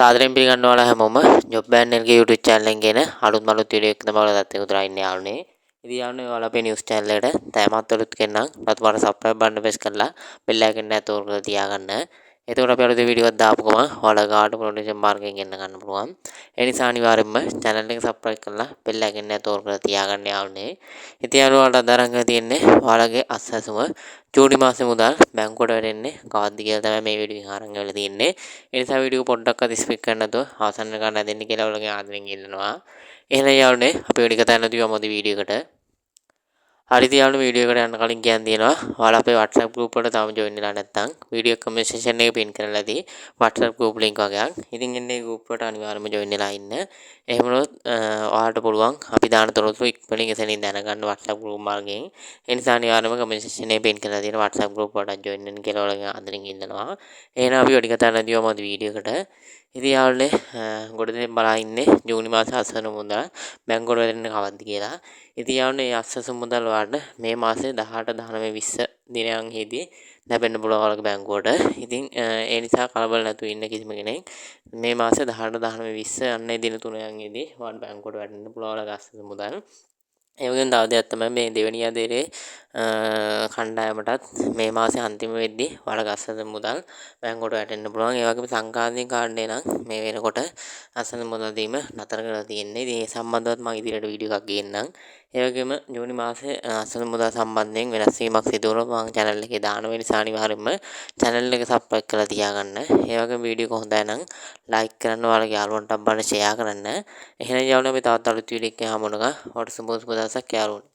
සාදරයෙන් පිළිගන්නවා ඔයාලා හැමෝම ජොබ් බෑන් එකේ YouTube channel එකෙන් ගෙන අලුත් වීඩියෝ එකක් තමයි ඔයාලා දැක්ක උදලා ඉන්නේ යාළුවනේ. ඉතින් යාළුවනේ ඔයාලා අපේ news channel එකට තෑමත් අලුත් කෙනා රතු පාට subscribe button press කරලා bell icon එක ඇතුල් කරලා තියාගන්න. එතකොට අපි අලුත් වීඩියෝ එකක් දාපු ගමන් ඔයාලා ගාට notification මාර්ගයෙන් ගෙන්න ගන්න පුළුවන්. ඒ නිසා අනිවාර්යයෙන්ම channel එක subscribe කරලා bell icon එක ඇතුල් කරලා තියාගන්න යාළුවනේ. ඉතින් යාළුවාට දරංග තියෙන්නේ ඔයාලගේ අස්වැසුම ජූනි මාසේ මුදල් බැංකුවට වැටෙන්නේ කවද්ද කියලා තමයි මේ වීඩියෝ එකෙන් අරන් වෙලා තියෙන්නේ. ඒ නිසා වීඩියෝ පොඩ්ඩක්වත් ස්කිප් කරන්න නැතුව අවසන් වෙනකන් නැදෙන්න කියලා ඔයාලගෙන් ආදරෙන් ඉල්ලනවා. එහෙනම් යාළුවනේ අපි වැඩි කතා නැතුව යමු වීඩියෝ එකට. හරිද යාළුවෝ වීඩියෝ එකට යන්න කලින් කියන්න තියෙනවා ඔයාලා අපේ WhatsApp group එකට තාම join වෙලා නැත්නම් වීඩියෝ comment section එකේ pin කරලාදී WhatsApp group link වගේක්. ඉතින් එන්නේ group එකට අනිවාර්යයෙන්ම join වෙලා ඉන්න. එහෙම වුණොත් ඔයාලට පුළුවන් අපි දාන තොරතුරු ඉක්මනින් එසැනින් දැනගන්න WhatsApp group මාර්ගයෙන්. ඒ නිසා අනිවාර්යයෙන්ම comment section එකේ pin කරලා තියෙන WhatsApp group එකට join වෙන්න කියලා ඔයාලගෙන් ආදරෙන් ඉල්ලනවා. එහෙනම් අපි වැඩි කතා නැතිව යමු වීඩියෝ එකට. ඉතින් යාළුවනේ ගොඩ දෙනෙක් බලා ඉන්නේ ජූනි මාසේ අස්වැන්න මුදල් බැංකුවට වැටෙන්නේ කවද්ද කියලා. ඉතින් යාළුවනේ මේ අස්වැන්න මුදල් වලට මේ මාසේ 18 19 20 දිනයන්හිදී ලැබෙන්න පුළුවන් ඔයාලගේ බැංකුවට. ඉතින් ඒ නිසා කලබල නැතුව ඉන්න කිසිම කෙනෙක් මේ මාසේ 18 19 20 අන්න ඒ දින තුනයන්හිදී ඔයාලට බැංකුවට වැටෙන්න පුළුවන් ඔයාලගේ අස්වැන්න මුදල්. ඒ වගේම තව දෙයක් තමයි මේ දෙවෙනි අදියරේ කණ්ඩායමටත් මේ මාසේ අන්තිම වෙද්දී ඔයාලගේ අස්වැන්න මුදල් බැංකුවට වැටෙන්න පුළුවන්. ඒ වගේම සංක්‍රාන්ති කාණ්ඩේ නම් මේ වෙනකොට අස්වැන්න මුදල් දීම නතර කරලා තියෙන්නේ. ඉතින් ඒ සම්බන්ධවත් මම ඉදිරියට වීඩියෝ එකක් ගේන්නම්. ඒ වගේම ජූනි මාසේ අස්වැන්න මුදල් සම්බන්ධයෙන් වෙනස් වීමක් සිදු වුණොත් මම channel එකේ දානවා. ඒ නිසා අනිවාර්යයෙන්ම channel එක subscribe කරලා තියාගන්න. ඒ වගේම වීඩියෝ එක හොඳයි නම් like කරන්න ඔයාලගේ යාළුවන්ට අබ්බන්න share කරන්න. එහෙනම් යාළුවනේ අපි තවත් අලුත් වීඩියෝ එකකින් හමු වෙනවා. ඔයාලට සුබ දවසක් යාළුවනේ.